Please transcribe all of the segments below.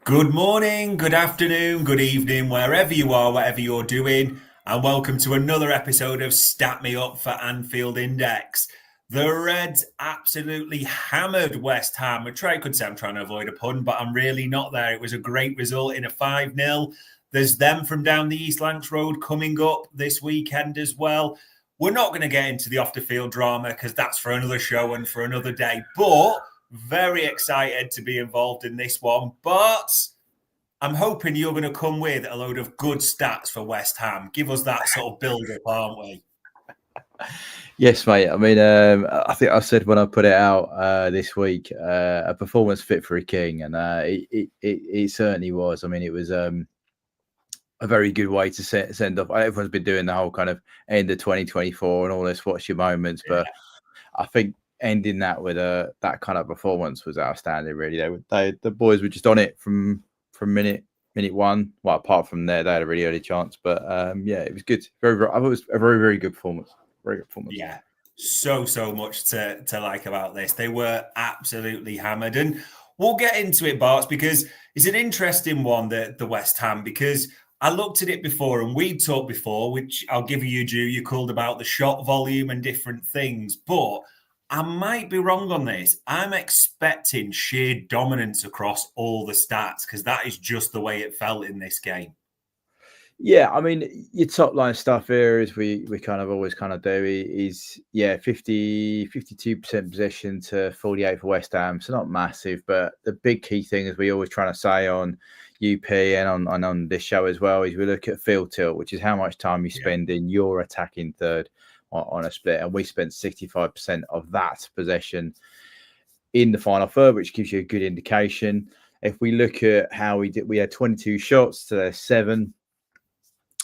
Good morning, good afternoon, good evening, wherever you are, whatever you're doing, and welcome to another episode of Stat Me Up for Anfield Index. The Reds absolutely hammered West Ham. I could say I'm trying to avoid a pun, but I'm really not there. It was a great result in a 5-0. There's them from down the East Lancs Road coming up this weekend as well. We're not going to get into the off-the-field drama because that's for another show and for another day, but very excited to be involved in this one, but I'm hoping you're going to come with a load of good stats for West Ham. Give us that sort of build-up, aren't we? Yes, mate. I mean, I think I said when I put it out this week, a performance fit for a king, and it certainly was. I mean, it was a very good way to send off. Everyone's been doing the whole kind of end of 2024 and all this watch your moments, but I think ending that with that kind of performance was outstanding. Really, the boys were just on it from minute one. Well, apart from there, they had a really early chance, but yeah, it was good. I thought it was a very good performance. Very good performance. Yeah, so much to like about this. They were absolutely hammered, and we'll get into it, Bart, because it's an interesting one, the West Ham, because I looked at it before and we talked before, which I'll give you due. You called about the shot volume and different things, but I might be wrong on this. I'm expecting sheer dominance across all the stats because that is just the way it felt in this game. Yeah, I mean, your top line stuff here, as we kind of always kind of do, is 52% possession to 48 for West Ham. So not massive, but the big key thing, as we always trying to say on UP and on this show as well, is we look at field tilt, which is how much time you spend in your attacking third on a split. And we spent 65% of that possession in the final third, which gives you a good indication. If we look at how we did, we had 22 shots to their 7.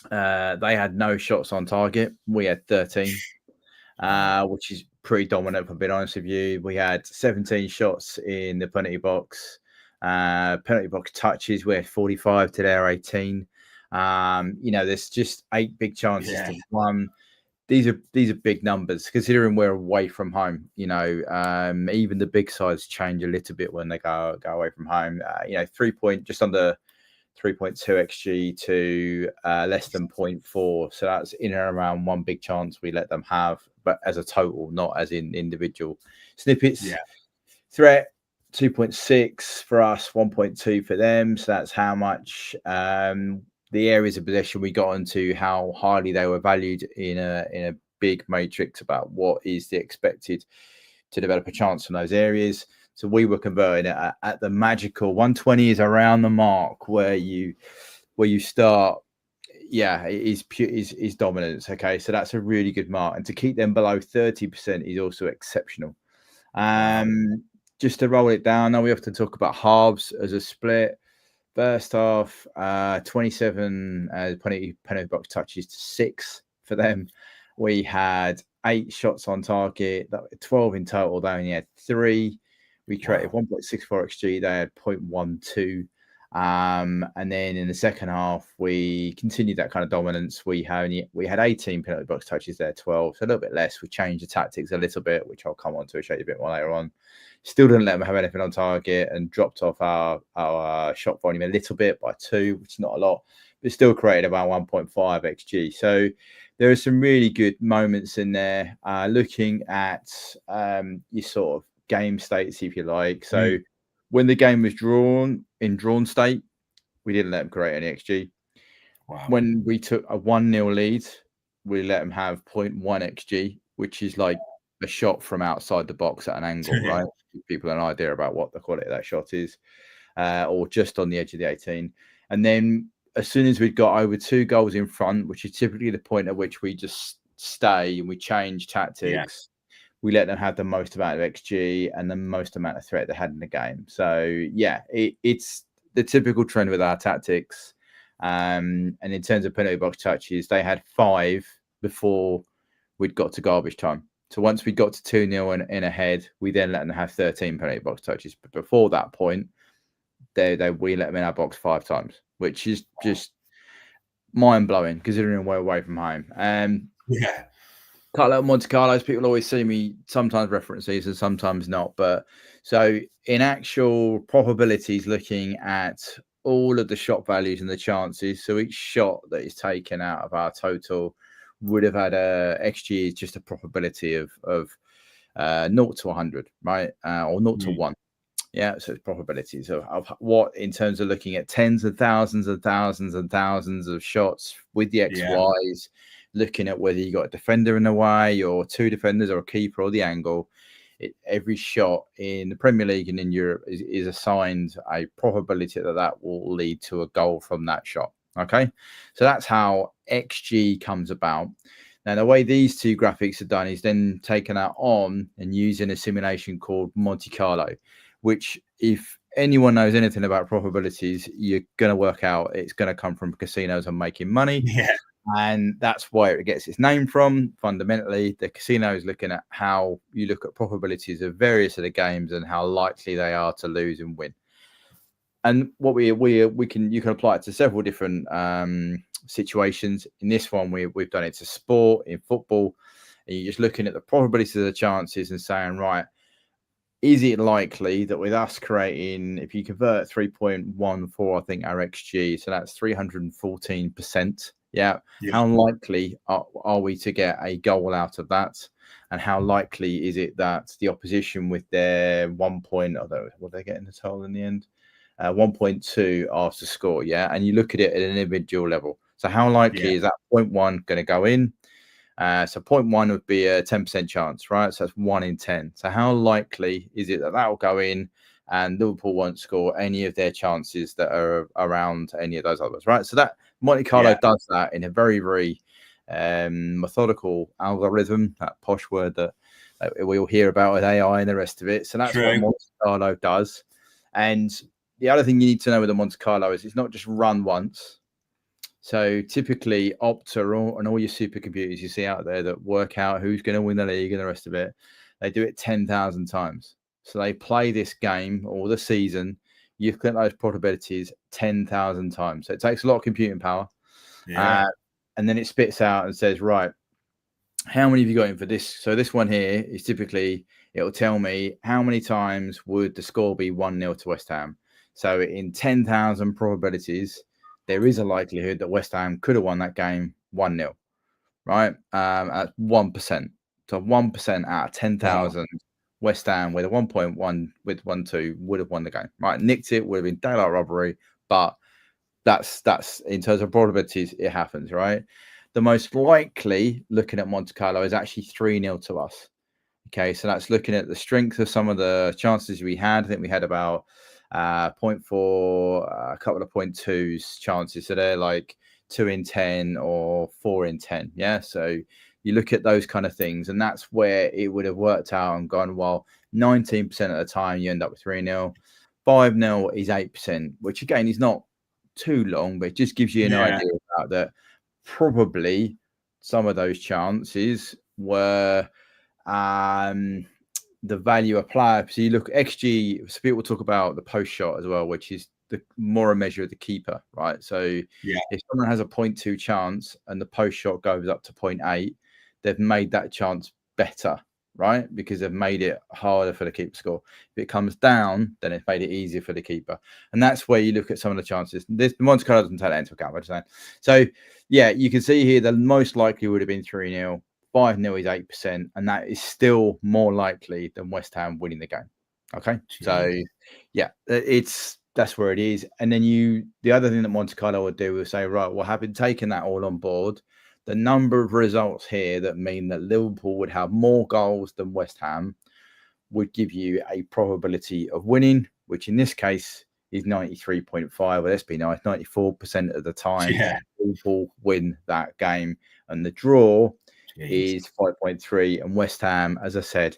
They had no shots on target. We had 13, which is pretty dominant, if I'm being honest with you. We had 17 shots in the penalty box. Penalty box touches, we had 45 to their 18. There's just 8 big chances to 1. These are big numbers considering we're away from home. Even the big sides change a little bit when they go away from home. 3 just under 3.2 xg to less than 0.4. So that's in and around one big chance we let them have, but as a total, not as in individual snippets. Threat 2.6 for us, 1.2 for them. So that's how much the areas of possession we got into, how highly they were valued in a big matrix about what is the expected to develop a chance from those areas. So we were converting it at the magical 120 is around the mark where you start. Yeah, it is dominance. Okay, so that's a really good mark, and to keep them below 30% is also exceptional. Just to roll it down, now we often talk about halves as a split. First half, 27 penalty box touches to 6 for them. We had 8 shots on target, 12 in total. They only had 3. We created 1.64 xg. They had 0.12. And then in the second half, we continued that kind of dominance. We had 18 penalty box touches there, 12, so a little bit less. We changed the tactics a little bit, which I'll come on to show you a bit more later on. Still didn't let them have anything on target and dropped off our shot volume a little bit by 2, which is not a lot, but still created about 1.5 xg. So there are some really good moments in there. Looking at your sort of game states, if you like. So when the game was drawn state, we didn't let them create any xg. When we took a 1-0 lead, we let them have 0.1 xg, which is like a shot from outside the box at an angle, right? Give people an idea about what the quality of that shot is, or just on the edge of the 18. And then as soon as we'd got over 2 goals in front, which is typically the point at which we just stay and we change tactics, we let them have the most amount of xg and the most amount of threat they had in the game. So yeah, it's the typical trend with our tactics. And in terms of penalty box touches, they had 5 before we'd got to garbage time. So once we got to 2-0 and ahead, we then let them have 13 penalty box touches. But before that point, we let them in our box 5 times, which is just mind blowing considering we're away from home. Carlo Monte Carlos, people always see me sometimes reference these and sometimes not. But so in actual probabilities, looking at all of the shot values and the chances. So each shot that is taken out of our total would have had a XG is just a probability of 0 to 100, right? Or 0 to 1. Yeah, so it's probabilities of what, in terms of looking at tens of thousands and thousands and thousands of shots with the XYs, looking at whether you got a defender in the way or two defenders or a keeper or the angle. Every shot in the Premier League and in Europe is assigned a probability that will lead to a goal from that shot. Okay, so that's how XG comes about. Now, the way these two graphics are done is then taken out on and using a simulation called Monte Carlo, which, if anyone knows anything about probabilities, you're going to work out it's going to come from casinos and making money. Yeah. And that's where it gets its name from. Fundamentally, the casino is looking at how you look at probabilities of various of the games and how likely they are to lose and win. And what you can apply it to several different situations. In this one, we've done it to sport, in football, and you're just looking at the probabilities of the chances and saying, right, is it likely that with us creating, if you convert 3.14, I think our XG, so that's 314%. Yeah. How likely are we to get a goal out of that? And how likely is it that the opposition with their 1 point, although will they get in the total in the end? 1.2 are to score. Yeah. And you look at it at an individual level. So how likely is that 0.1 going to go in? So 0.1 would be a 10% chance, right? So that's 1 in 10. So how likely is it that will go in and Liverpool won't score any of their chances that are around any of those others, right? So that Monte Carlo does that in a very, very methodical algorithm, that posh word that we all hear about with AI and the rest of it. So that's what Monte Carlo does. And the other thing you need to know with the Monte Carlo is it's not just run once. So typically Opta and all your supercomputers you see out there that work out who's going to win the league and the rest of it, they do it 10,000 times. So they play this game or the season, you look at those probabilities 10,000 times. So it takes a lot of computing power. And then it spits out and says, right, how many have you got in for this? So this one here is typically, it'll tell me how many times would the score be 1-0 to West Ham. So in 10,000 probabilities, there is a likelihood that West Ham could have won that game 1-0, right? At 1%. So 1% out of 10,000, West Ham with a 1.1 with 1-2 would have won the game, right? Nicked it, would have been daylight robbery, but that's in terms of probabilities, it happens, right? The most likely, looking at Monte Carlo, is actually 3-0 to us. Okay, so that's looking at the strength of some of the chances we had. I think we had about 0.4, a couple of 0.2s chances. So they're like 2 in 10 or 4 in 10. Yeah. So you look at those kind of things, and that's where it would have worked out and gone, well, 19% of the time you end up with 3-0. 5-0 is 8%, which again is not too long, but it just gives you an idea about that. Probably some of those chances were the value of player. So you look at XG, so people talk about the post shot as well, which is the more a measure of the keeper, right? So if someone has a 0.2 chance and the post shot goes up to 0.8, they've made that chance better, right? Because they've made it harder for the keeper to score. If it comes down, then it's made it easier for the keeper. And that's where you look at some of the chances. The Monte Carlo doesn't take that into account, I'm just saying. So yeah, you can see here the most likely would have been 3-0. 5-0 is 8%, and that is still more likely than West Ham winning the game. Okay. Jeez. So yeah, that's where it is. And then the other thing that Monte Carlo would do is say, right, well, having taken that all on board, the number of results here that mean that Liverpool would have more goals than West Ham would give you a probability of winning, which in this case is 93.5. Well, let's be nice, 94% of the time Liverpool win that game, and the draw is 5.3, and West Ham, as I said,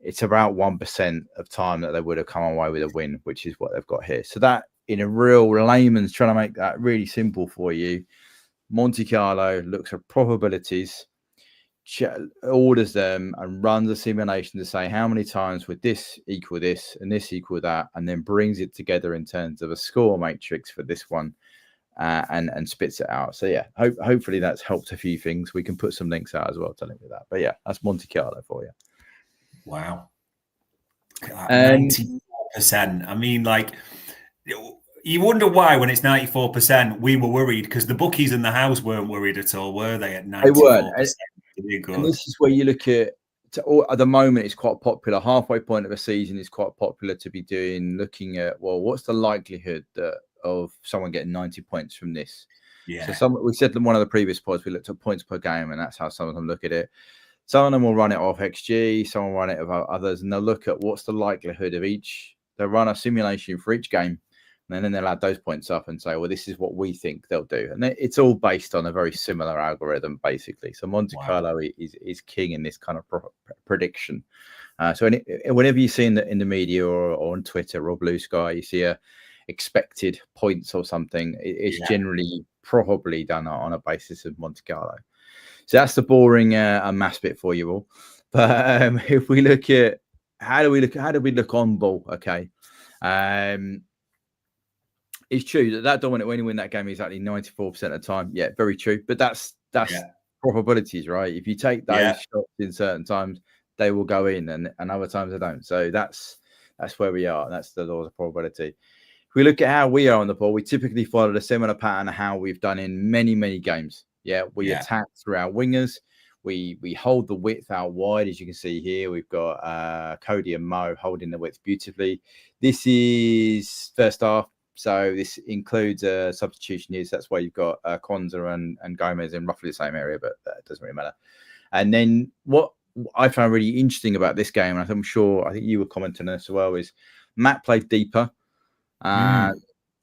it's about 1% of time that they would have come away with a win, which is what they've got here. So that, in a real layman's, trying to make that really simple for you, Monte Carlo looks at probabilities, orders them, and runs a simulation to say how many times would this equal this and this equal that, and then brings it together in terms of a score matrix for this one. And spits it out. So yeah, hopefully that's helped a few things. We can put some links out as well telling you that. But yeah, that's Monte Carlo for you. Wow. 94%. I mean, like, you wonder why when it's 94%, we were worried because the bookies in the house weren't worried at all, were they, at 94%? They weren't. Really good. And this is where you look at the moment, it's quite popular. Halfway point of a season is quite popular to be looking at, well, what's the likelihood of someone getting 90 points from this? Yeah. So we said in one of the previous pods, we looked at points per game, and that's how some of them look at it. Some of them will run it off XG, some will run it off others, and they'll look at what's the likelihood of each. They'll run a simulation for each game, and then they'll add those points up and say, well, this is what we think they'll do. And it's all based on a very similar algorithm, basically. So Monte Carlo is king in this kind of prediction. So whenever you see in the media or on Twitter or Blue Sky, you see a expected points or something, it's generally probably done on a basis of Monte Carlo. So that's the boring maths bit for you all. But if we look at how do we look on ball? Okay. It's true that dominant when you win that game is exactly 94% of the time. Yeah, very true. But that's probabilities, right? If you take those shots in certain times, they will go in, and other times they don't. So that's where we are. That's the laws of probability. If we look at how we are on the ball, we typically follow a similar pattern of how we've done in many, many games. Yeah, we attack through our wingers. We hold the width out wide, as you can see here. We've got Cody and Mo holding the width beautifully. This is first half. So this includes a substitution here. So that's why you've got Kwanzaa and Gomez in roughly the same area, but that doesn't really matter. And then what I found really interesting about this game, and I think you were commenting on this as well, is Matt played deeper.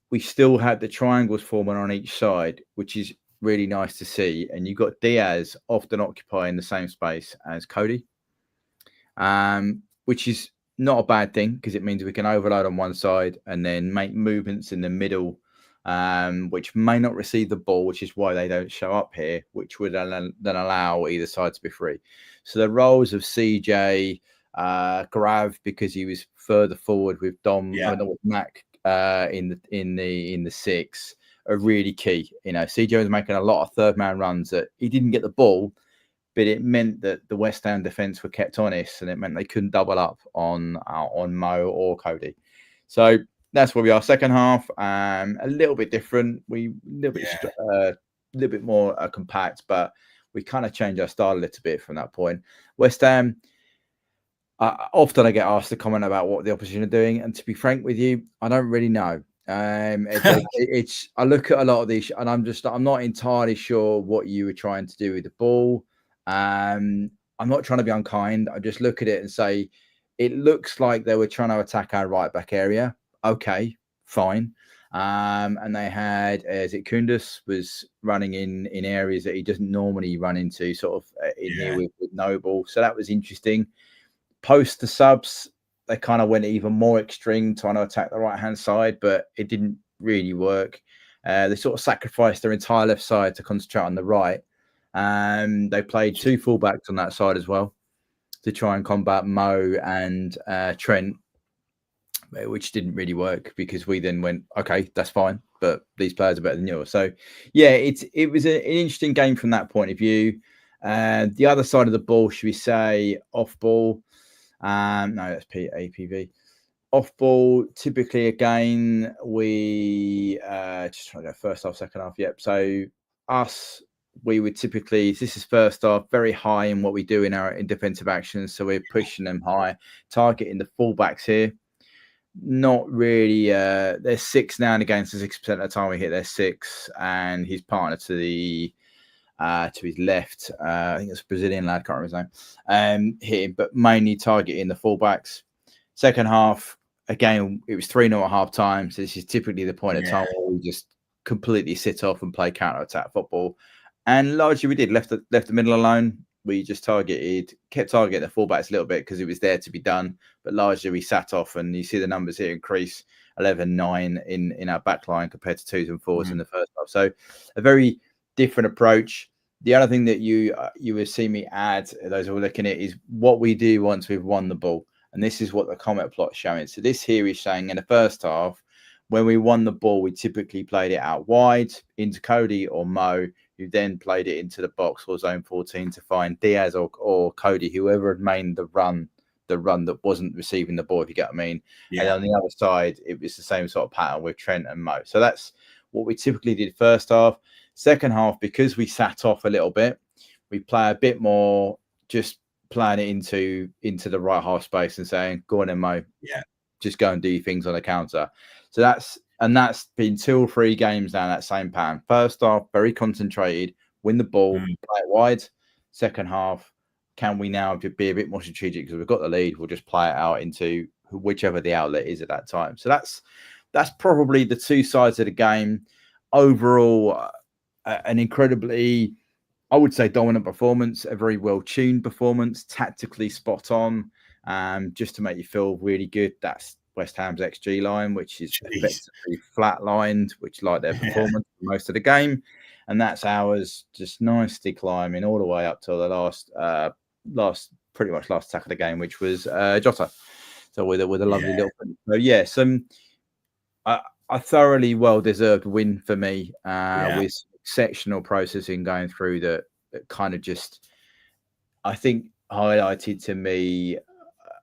We still had the triangles forming on each side, which is really nice to see. And you've got Diaz often occupying the same space as Cody, which is not a bad thing because it means we can overload on one side and then make movements in the middle, which may not receive the ball, which is why they don't show up here, which would then allow either side to be free. So the roles of CJ, Grav, because he was further forward with with Mac in the six, are really key. You know, CJ was making a lot of third man runs that he didn't get the ball, but it meant that the West Ham defence were kept honest, and it meant they couldn't double up on Mo or Cody. So that's where we are. Second half, a little bit different. A little bit more compact, but we kind of changed our style a little bit from that point. West Ham. Often I get asked to comment about what the opposition are doing, and to be frank with you, I don't really know. I look at a lot of these, and I'm not entirely sure what you were trying to do with the ball. I'm not trying to be unkind. I just look at it and say, it looks like they were trying to attack our right back area. Okay, fine. And they had, Kundus was running in areas that he doesn't normally run into, sort of here with Noble. So that was interesting. Post the subs, they kind of went even more extreme, trying to attack the right-hand side, but it didn't really work. They sort of sacrificed their entire left side to concentrate on the right. They played two fullbacks on that side as well to try and combat Mo and Trent, which didn't really work because we then went, okay, that's fine, but these players are better than yours. So, yeah, it was an interesting game from that point of view. The other side of the ball, should we say, off ball? No, that's APV. Off ball, typically, again, we just trying to go first half, second half. Yep. So we would typically, this is first half, very high in what we do in defensive actions. So we're pushing them high, targeting the fullbacks here. Not really. There's 6 now and again, so 6% of the time we hit their 6, and his partner to his left, I think it's a Brazilian lad, can't remember his name, hit him, but mainly targeting the fullbacks. Second half, again, it was 3-0 at half time, so this is typically the point of time where we just completely sit off and play counter-attack football. And largely we did, left the middle alone. We just kept targeting the fullbacks a little bit because it was there to be done, but largely we sat off, and you see the numbers here increase 11-9 in our back line compared to 2s and 4s in the first half. So a very different approach. The other thing that you will see me add, those who are looking at it, is what we do once we've won the ball. And this is what the comment plot's showing. So this here is saying in the first half, when we won the ball, we typically played it out wide into Cody or Mo, who then played it into the box or zone 14 to find Diaz or Cody, whoever had made the the run that wasn't receiving the ball, if you get what I mean. And on the other side, it was the same sort of pattern with Trent and Mo. So that's what we typically did first half. Second half, because we sat off a little bit, we play a bit more, just playing it into the right half space and saying, go on then, Mo. Just go and do things on the counter. So that's been 2 or 3 games down that same pattern. First half, very concentrated, win the ball, play it wide. Second half, can we now be a bit more strategic because we've got the lead? We'll just play it out into whichever the outlet is at that time. So that's probably the 2 sides of the game. Overall, an incredibly, I would say, dominant performance, a very well-tuned performance, tactically spot on, just to make you feel really good. That's West Ham's XG line, which is effectively flatlined, which like their performance for most of the game. And that's ours, just nicely climbing all the way up to the pretty much last attack of the game, which was Jota. So with a lovely little thing. So yes, a thoroughly well-deserved win for me, with exceptional processing going through that kind of just, I think, highlighted to me,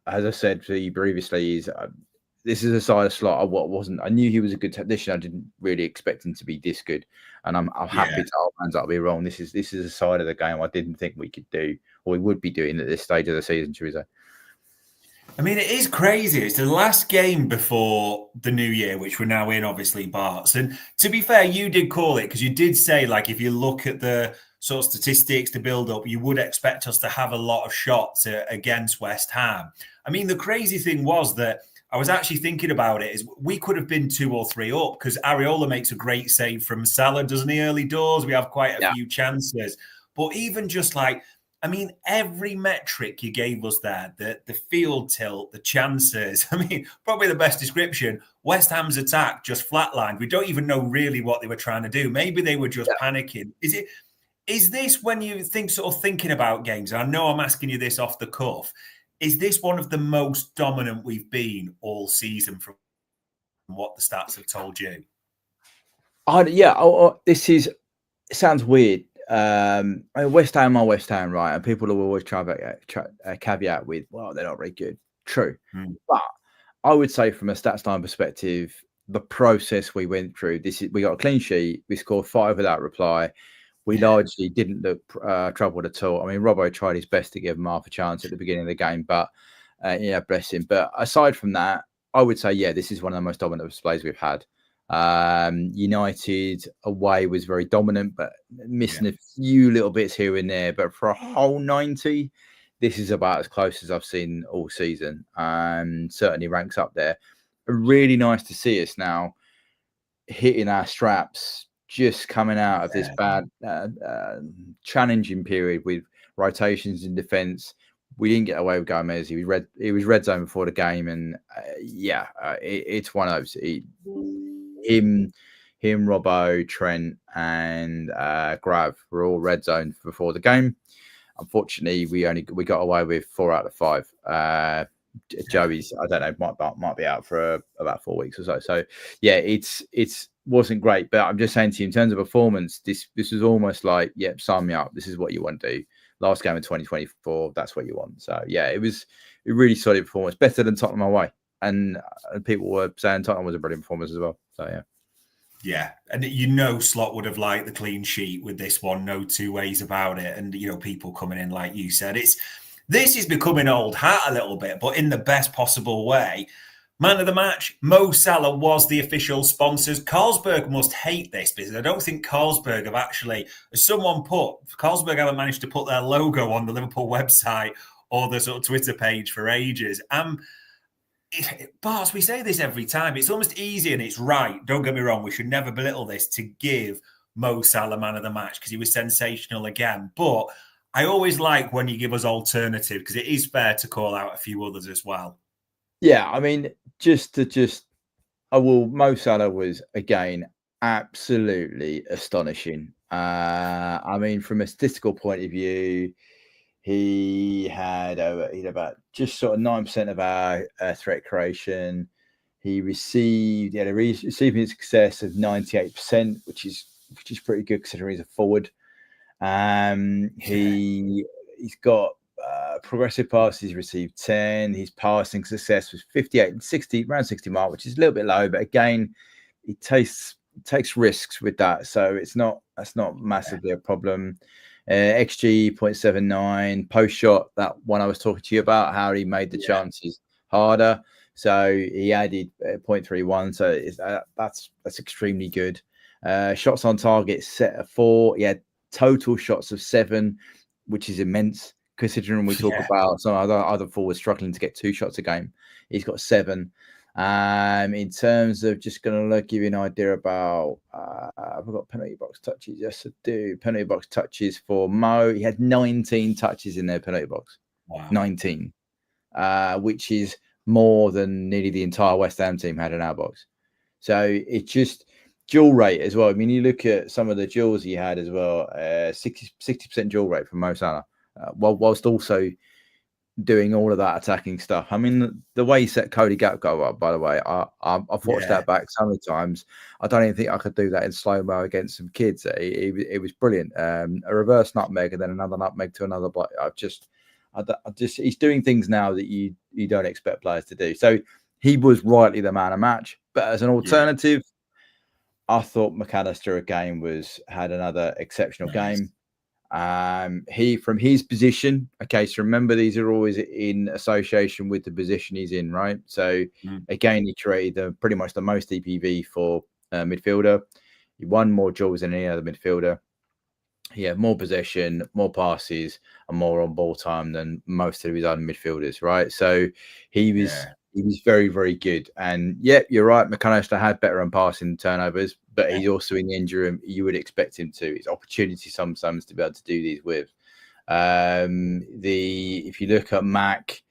as I said to you previously, is this is a side of Slot I knew he was a good technician. I didn't really expect him to be this good, and I'm happy to hold hands up, be wrong. This is a side of the game I didn't think we could do, or we would be doing at this stage of the season, should we say? I mean, it is crazy. It's the last game before the new year, which we're now in, obviously, Barts. And to be fair, you did call it, because you did say, like, if you look at the sort of statistics, the build-up, you would expect us to have a lot of shots against West Ham. I mean, the crazy thing was that I was actually thinking about it, is we could have been 2 or 3 up, because Areola makes a great save from Salah, doesn't he, early doors? We have quite a few chances. But even just like, I mean, every metric you gave us there, the field tilt, the chances, I mean, probably the best description, West Ham's attack just flatlined. We don't even know really what they were trying to do. Maybe they were just panicking. Is this, when you thinking about games, and I know I'm asking you this off the cuff, is this one of the most dominant we've been all season from what the stats have told you? It sounds weird. West Ham are West Ham, right? And people will always try a caveat with, well, they're not very good. True. But I would say from a stats line perspective, the process we went through, we got a clean sheet. We scored 5 without reply. We largely didn't look troubled at all. I mean, Robbo tried his best to give him half a chance at the beginning of the game, but bless him. But aside from that, I would say, this is one of the most dominant displays we've had. United away was very dominant, but missing a few little bits here and there. But for a whole 90, this is about as close as I've seen all season. Certainly ranks up there. But really nice to see us now hitting our straps, just coming out of this bad challenging period with rotations in defence. We didn't get away with Gomez. He was red zone before the game, and it's one of those. Him, Robbo, Trent, and Grav were all red zone before the game. Unfortunately, we got away with 4 out of 5. Joey's, I don't know, might be out for about 4 weeks or so. So it's wasn't great. But I'm just saying to you, in terms of performance, this was almost like, sign me up. This is what you want to do. Last game of 2024, that's what you want. So it was a really solid performance, better than Tottenham away. And people were saying Tottenham was a brilliant performance as well. So and Slot would have liked the clean sheet with this one, no 2 ways about it. And people coming in, like you said, this is becoming old hat a little bit, but in the best possible way. Man of the match, Mo Salah was the official sponsors. Carlsberg must hate this, because I don't think Carlsberg have actually, as someone Carlsberg haven't managed to put their logo on the Liverpool website or the sort of Twitter page for ages. Bart, we say this every time. It's almost easy, and it's right. Don't get me wrong. We should never belittle this, to give Mo Salah man of the match, because he was sensational again. But I always like when you give us alternative, because it is fair to call out a few others as well. Yeah, I mean, Mo Salah was, again, absolutely astonishing. I mean, from a statistical point of view, he had about just sort of 9% of our threat creation. He had a receiving success of 98%, which is pretty good considering he's a forward. He's got progressive passes received 10. His passing success was 58 and 60, around 60 mark, which is a little bit low. But again, he takes risks with that, so that's not massively a problem. XG 0.79, post shot, that one I was talking to you about, how he made the chances harder. So he added 0.31, so that's extremely good. Shots on target set at 4. He had total shots of 7, which is immense considering we talk about some other forwards struggling to get 2 shots a game. He's got 7. In terms of just going to give you an idea about, I've got penalty box touches. Yes, I do. Penalty box touches for Mo. He had 19 touches in their penalty box. Wow. 19, which is more than nearly the entire West Ham team had in our box. So it's just duel rate as well. I mean, you look at some of the duels he had as well, 60% duel rate from Mo Salah, whilst also doing all of that attacking stuff. I mean, the way he set Cody Gakpo up, by the way, I've watched that back so many times. I don't even think I could do that in slow-mo against some kids. It was brilliant. A reverse nutmeg and then another nutmeg to another block. He's doing things now that you don't expect players to do. So he was rightly the man of match. But as an alternative, I thought McAllister again had another exceptional game. He, from his position, okay, so remember these are always in association with the position he's in, right? So again, he created pretty much the most EPV for midfielder. He won more duels than any other midfielder. He had more possession, more passes, and more on ball time than most of his other midfielders, right? So he was very, very good. And you're right, McAllister had better on passing turnovers, but he's also in the injury room. You would expect him to. It's opportunity sometimes to be able to do these with. If you look at Mac,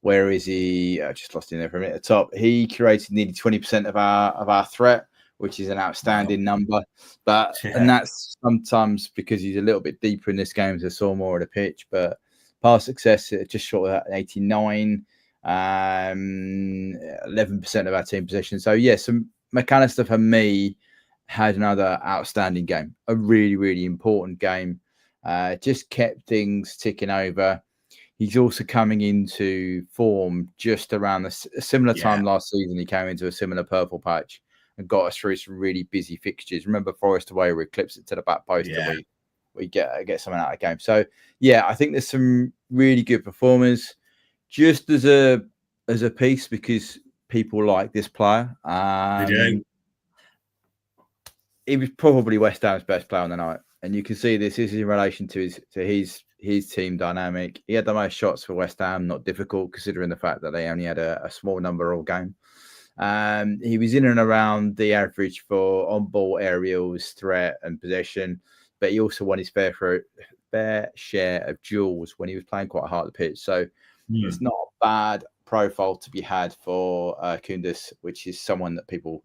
where is he? I just lost him there for a minute. At the top, he created nearly 20% of our threat, which is an outstanding number. And that's sometimes because he's a little bit deeper in this game, so saw more of the pitch. But pass success just short of that, 89. 11% of our team possession. So some McAllister for me had another outstanding game, a really, really important game. Just kept things ticking over. He's also coming into form just around a similar time last season. He came into a similar purple patch and got us through some really busy fixtures. Remember Forest away, we clips it to the back post and we get something out of the game. So I think there's some really good performers. Just as a piece, because people like this player. They do. He was probably West Ham's best player on the night, and you can see this is in relation to his team dynamic. He had the most shots for West Ham, not difficult considering the fact that they only had a small number all game. He was in and around the average for on-ball aerials, threat, and possession, but he also won his fair share of duels when he was playing quite hard at the pitch. So it's not a bad profile to be had for Kundus, which is someone that people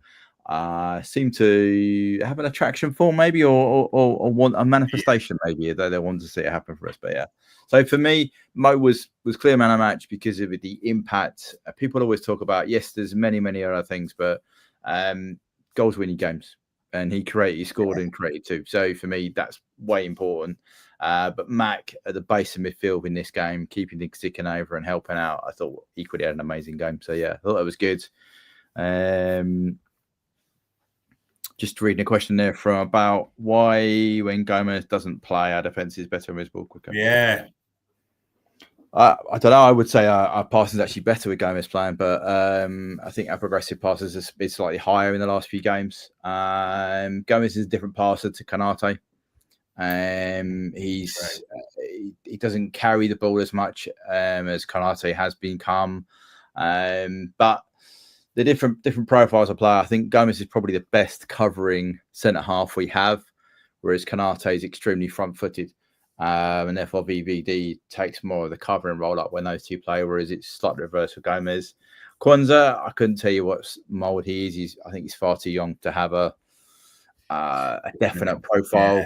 seem to have an attraction for, maybe, or want a manifestation, maybe, though they want to see it happen for us. But so for me, Mo was clear man of match because of the impact. People always talk about, there's many other things, but goals winning games, and he scored and created too. So for me, that's way important. But Mac at the base of midfield in this game, keeping things ticking over and helping out, I thought equally had an amazing game. So I thought that was good. Just reading a question there from about why when Gomez doesn't play, our defense is better and moves ball quicker. I don't know. I would say our passing is actually better with Gomez playing, but I think our progressive passes has been slightly higher in the last few games. Gomez is a different passer to Konate. He doesn't carry the ball as much as Konate has become, but the different profiles of player. I think Gomez is probably the best covering centre half we have, whereas Konate is extremely front-footed, and therefore VVD takes more of the cover and roll up when those two play, whereas it's slightly reverse for Gomez. Kwanzaa, I couldn't tell you what mould he is. I think he's far too young to have a definite profile.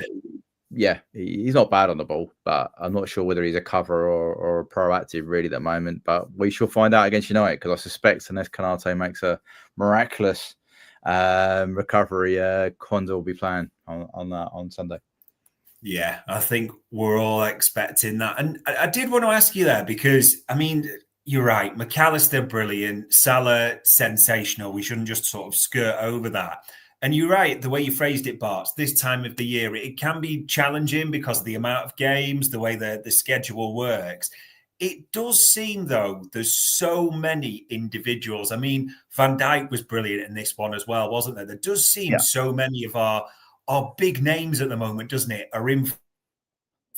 He's not bad on the ball, but I'm not sure whether he's a cover or a proactive really at the moment. But we shall find out against United, because I suspect unless Konate makes a miraculous recovery, Kwanzaa will be playing on Sunday. Yeah, I think we're all expecting that. And I did want to ask you there because, I mean, you're right. McAllister, brilliant. Salah, sensational. We shouldn't just sort of skirt over that. And you're right, the way you phrased it, Bart, this time of the year, it can be challenging because of the amount of games, the way the schedule works. It does seem, though, there's so many individuals. I mean, Van Dijk was brilliant in this one as well, wasn't there? There does seem Yeah. so many of our big names at the moment, doesn't it, are in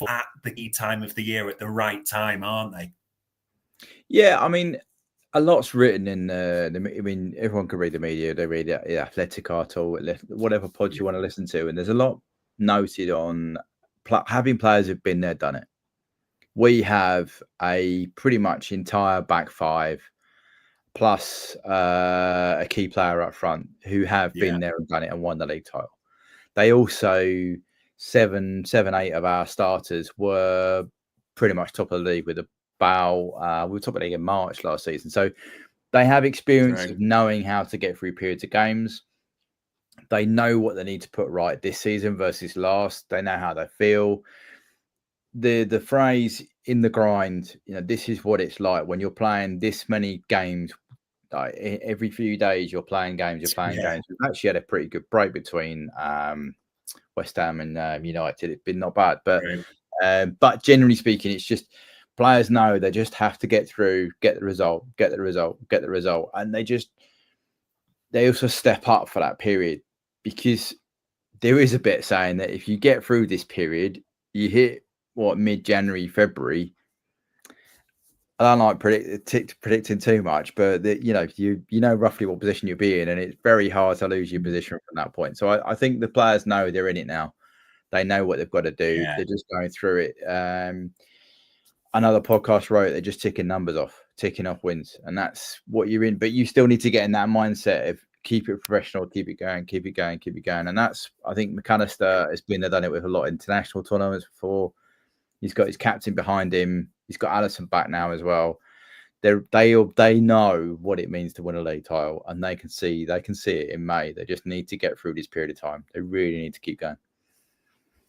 at the key time of the year at the right time, aren't they? Yeah, I mean, a lot's written in I mean, everyone can read the media. They read the Athletic article, whatever pod you want to listen to, and there's a lot noted on having players who've been there, done it. We have a pretty much entire back five plus a key player up front who have been there and done it and won the league title. They also seven, eight of our starters were pretty much top of the league with a bow. We were top of the league in March last season. So they have experience of knowing how to get through periods of games. They know what they need to put right this season versus last. They know how they feel. The phrase in the grind, this is what it's like when you're playing this many games. Like every few days, you're playing games. Games. We've actually had a pretty good break between West Ham and United. It's been not bad, but generally speaking, it's just players know they just have to get through, get the result, and they also step up for that period because there is a bit saying that if you get through this period, you hit mid-January, February. I don't like predicting too much, but you know roughly what position you'll be in, and it's very hard to lose your position from that point. So I think the players know they're in it now. They know what they've got to do. Yeah. They're just going through it. Another podcast wrote they're just ticking numbers off, ticking off wins, and that's what you're in. But you still need to get in that mindset of keep it professional, keep it going, and that's I think McAllister has been there, done it with a lot of international tournaments before. He's got his captain behind him. He's got Allison back now as well. They know what it means to win a league title, and they can see it in May. They just need to get through this period of time. They really need to keep going.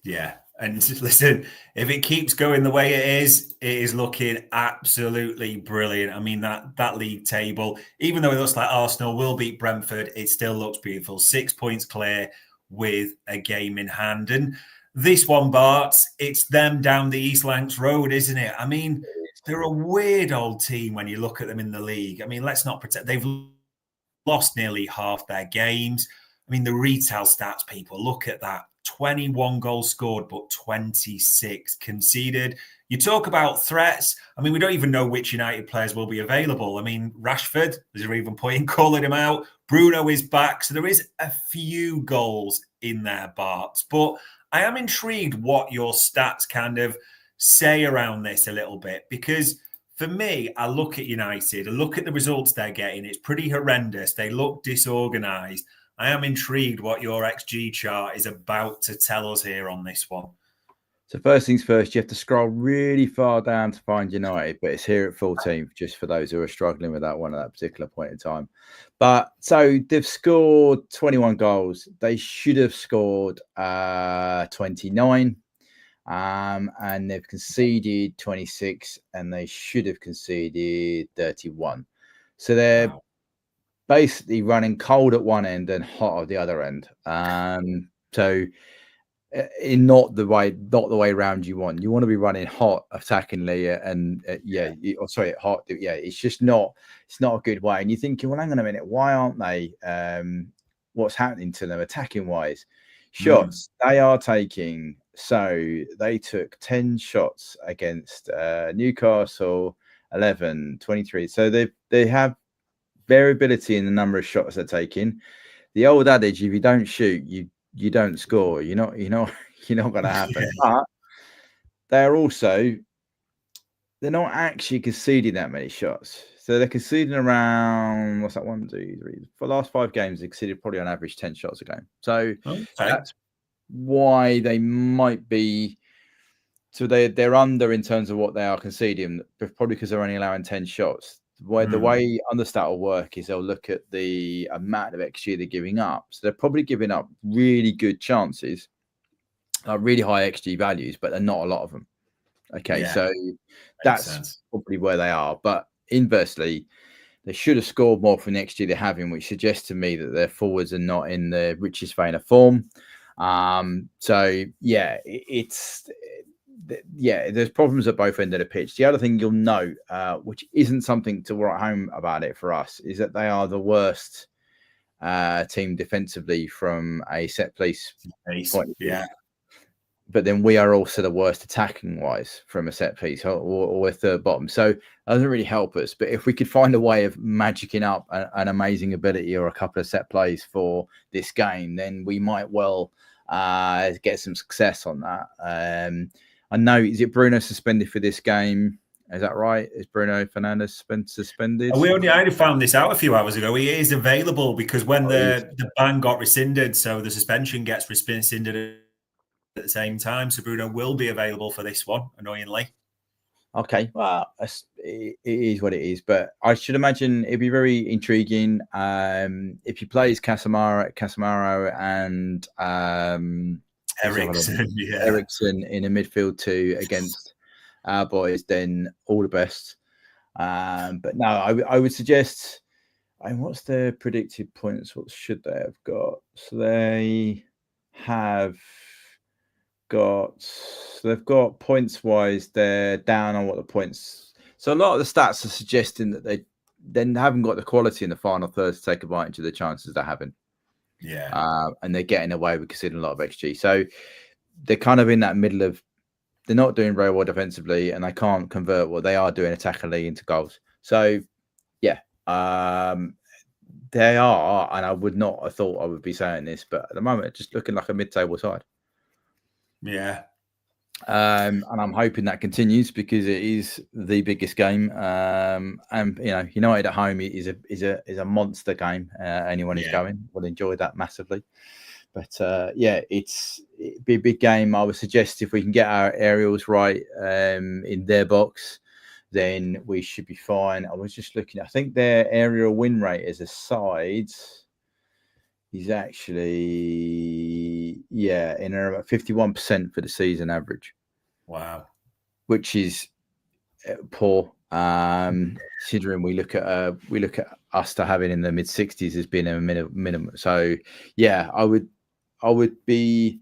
Yeah, and listen, if it keeps going the way it is looking absolutely brilliant. I mean that league table, even though it looks like Arsenal will beat Brentford, it still looks beautiful. 6 points clear with a game in hand, and this one, Bart, it's them down the East Lancs Road, isn't it? I mean, they're a weird old team when you look at them in the league. I mean, let's not pretend they've lost nearly half their games. I mean, the retail stats, people, look at that. 21 goals scored, but 26 conceded. You talk about threats. I mean, we don't even know which United players will be available. I mean, Rashford, is there even point in calling him out? Bruno is back. So there is a few goals in there, Bart. But I am intrigued what your stats kind of say around this a little bit, because for me, I look at United, I look at the results they're getting. It's pretty horrendous. They look disorganized. I am intrigued what your XG chart is about to tell us here on this one. So first things first, you have to scroll really far down to find United, but it's here at 14th, just for those who are struggling with that one at that particular point in time. But so they've scored 21 goals. They should have scored 29, and they've conceded 26, and they should have conceded 31. So they're basically running cold at one end and hot at the other end. So in not the way around you want. You want to be running hot attackingly and hot. Yeah, it's just not. It's not a good way. And you're thinking, well, hang on a minute, why aren't they? What's happening to them attacking wise? Shots they are taking. So they took 10 shots against Newcastle, 11, 23. So they have variability in the number of shots they're taking. The old adage, if you don't shoot, you don't score. You're not going to happen. But they're not actually conceding that many shots. So they're conceding around, what's that, 1, 2, 3. For the last 5 games, they conceded probably on average 10 shots a game. So that's why they might be. So they're under in terms of what they are conceding, probably because they're only allowing 10 shots. The way Understat will work is they'll look at the amount of XG they're giving up. So they're probably giving up really good chances, really high XG values, but they're not a lot of them. Okay, Yeah, so makes that's sense. probably where they are. But inversely, they should have scored more for next year they're having, which suggests to me that their forwards are not in the richest vein of form. So yeah, there's problems at both ends of the pitch. The other thing you'll note, which isn't something to write home about it for us, is that they are the worst team defensively from a set piece point of view. Yeah. But then we are also the worst attacking wise from a set piece, or third bottom. So it doesn't really help us. But if we could find a way of magicking up an amazing ability or a couple of set plays for this game, then we might well get some success on that. I know, is it Bruno suspended for this game? Is that right? Is Bruno Fernandes suspended? I only found this out a few hours ago. He is available because when the ban got rescinded, so the suspension gets rescinded at the same time. So Bruno will be available for this one, annoyingly. Okay, well, it is what it is, but I should imagine it'd be very intriguing if he plays Casemiro and Eriksen in a midfield two against our boys, then all the best. But no, I would suggest. What's their predicted points? What should they have got? So they've got points wise, they're down on what the points. So a lot of the stats are suggesting that they then haven't got the quality in the final third to take advantage of the chances they're having. Yeah. And they're getting away with conceding a lot of XG. So they're kind of in that middle of, they're not doing very well defensively and they can't convert what they are doing attackingly into goals. So yeah, they are, and I would not have thought I would be saying this, but at the moment, just looking like a mid-table side. Yeah. And I'm hoping that continues because it is the biggest game. And United at home is a monster game. Anyone who's going will enjoy that massively. But it'd be a big game. I would suggest if we can get our aerials right in their box, then we should be fine. I was just looking. I think their aerial win rate as a side is actually, in around 51% for the season average. Wow. Which is poor. Considering we look at us to have it in the mid 60s as being a minimum. So yeah, I'd be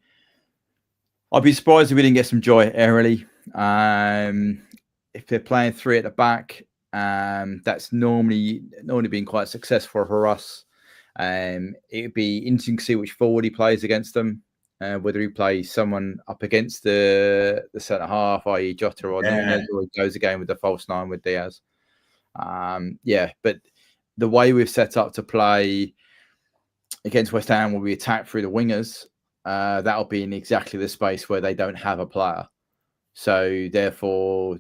surprised if we didn't get some joy aerially. If they're playing three at the back, that's normally been quite successful for us. It'd be interesting to see which forward he plays against them, whether he plays someone up against the centre half, i.e. Jota or Nunes, or he goes again with the false nine with Diaz. But the way we've set up to play against West Ham will be attacked through the wingers. That'll be in exactly the space where they don't have a player. So therefore,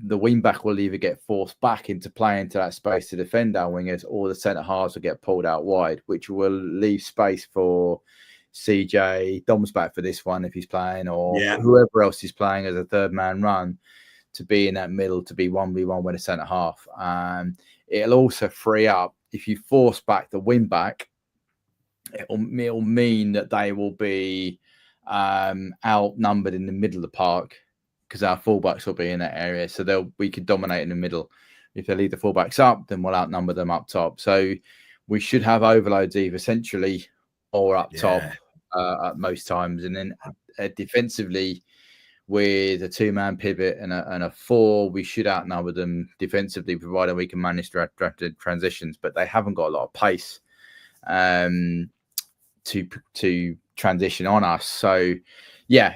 the wing back will either get forced back into play into that space to defend our wingers, or the centre halves will get pulled out wide, which will leave space for CJ, Dom's back for this one if he's playing, or whoever else is playing as a third man run, to be in that middle, to be 1v1 with a centre half. It'll also free up, if you force back the wing back, it'll mean that they will be outnumbered in the middle of the park, because our fullbacks will be in that area. So we could dominate in the middle. If they leave the fullbacks up, then we'll outnumber them up top. So we should have overloads either centrally or up top at most times. And then defensively, with a two-man pivot and a four, we should outnumber them defensively, provided we can manage drafted transitions. But they haven't got a lot of pace to transition on us. So, yeah,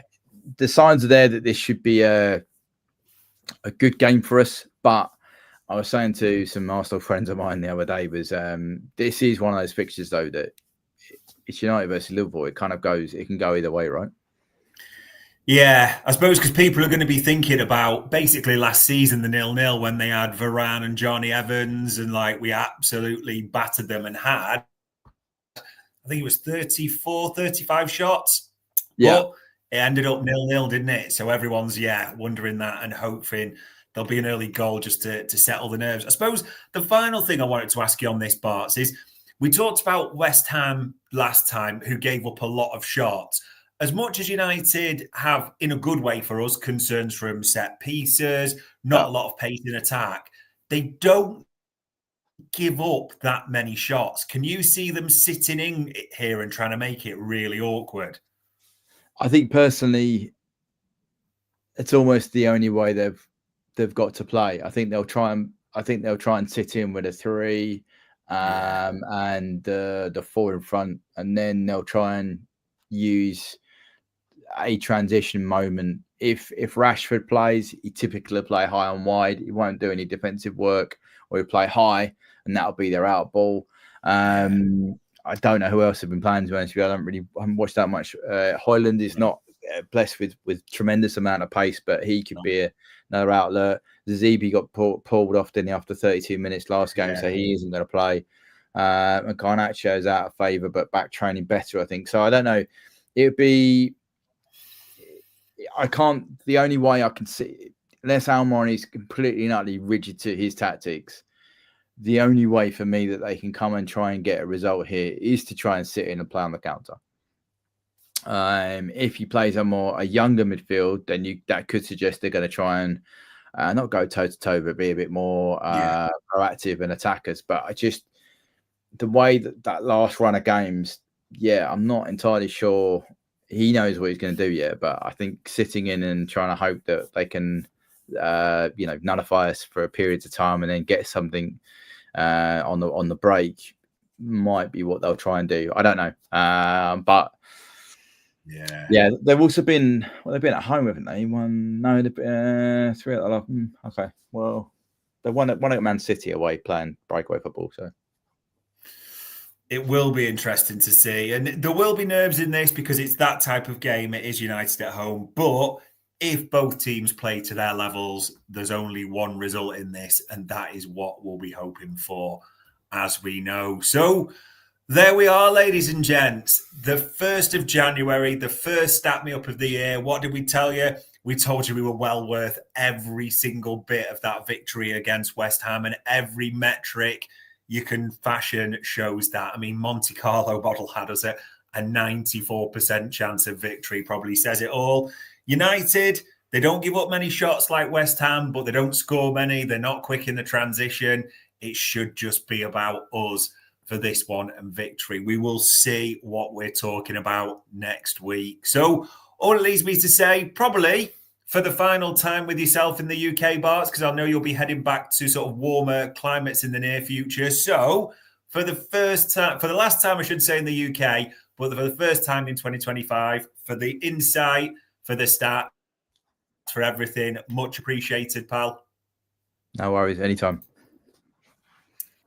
the signs are there that this should be a good game for us. But I was saying to some Arsenal friends of mine the other day, was this is one of those fixtures, though, that it's United versus Liverpool. It kind of goes, it can go either way, right? Yeah, I suppose because people are going to be thinking about basically last season, the 0-0, when they had Varane and Johnny Evans, and we absolutely battered them and had, I think it was 34, 35 shots. Yeah. But it ended up 0-0, didn't it? So everyone's, wondering that and hoping there'll be an early goal just to settle the nerves. I suppose the final thing I wanted to ask you on this, Bart, is we talked about West Ham last time, who gave up a lot of shots. as much as United have, in a good way for us, concerns from set pieces, not a lot of pace in attack, they don't give up that many shots. Can you see them sitting in here and trying to make it really awkward? I think personally, it's almost the only way they've got to play. I think they'll try and sit in with a 3 and the 4 in front, and then they'll try and use a transition moment. If Rashford plays, he typically play high and wide. He won't do any defensive work, or he'll play high, and that'll be their out ball. I don't know who else have been playing, to be honest with you. I haven't watched that much. Højlund is not blessed with tremendous amount of pace, but he could be another outlet. Zazibi got pulled off, didn't he, after 32 minutes last game, so he isn't going to play. And Garnacho is out of favour, but back training better, I think. So I don't know. It would be... The only way I can see, unless Almiron is completely and utterly rigid to his tactics, the only way for me that they can come and try and get a result here is to try and sit in and play on the counter. If he plays a younger midfield, then that could suggest they're going to try and not go toe to toe, but be a bit more proactive and attackers. But the way that last run of games, I'm not entirely sure he knows what he's going to do yet. But I think sitting in and trying to hope that they can, nullify us for periods of time and then get something on the break might be what they'll try and do. I don't know, but. Yeah, they've also been they've been at home, haven't they? They've 3 out of 11. Okay, well, they won at Man City away playing breakaway football, so it will be interesting to see, and there will be nerves in this because it's that type of game. It is United at home, but if both teams play to their levels, there's only one result in this, and that is what we'll be hoping for, as we know. So. There we are, ladies and gents. The 1st of January, the first Stat Me Up of the year. What did we tell you? We told you we were well worth every single bit of that victory against West Ham, and every metric you can fashion shows that. I mean, Monte Carlo model had us at a 94% chance of victory, probably says it all. United, they don't give up many shots like West Ham, but they don't score many. They're not quick in the transition. It should just be about us for this one and victory. We will see what we're talking about next week. So all it leaves me to say, probably for the final time with yourself in the UK, Bart, because I know you'll be heading back to sort of warmer climates in the near future. So for the last time, I should say, in the UK, but for the first time in 2025, for the insight, for the stat, for everything, much appreciated, pal. No worries, anytime.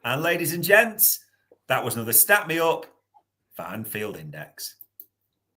And ladies and gents, that was another Stat Me Up for Anfield Index.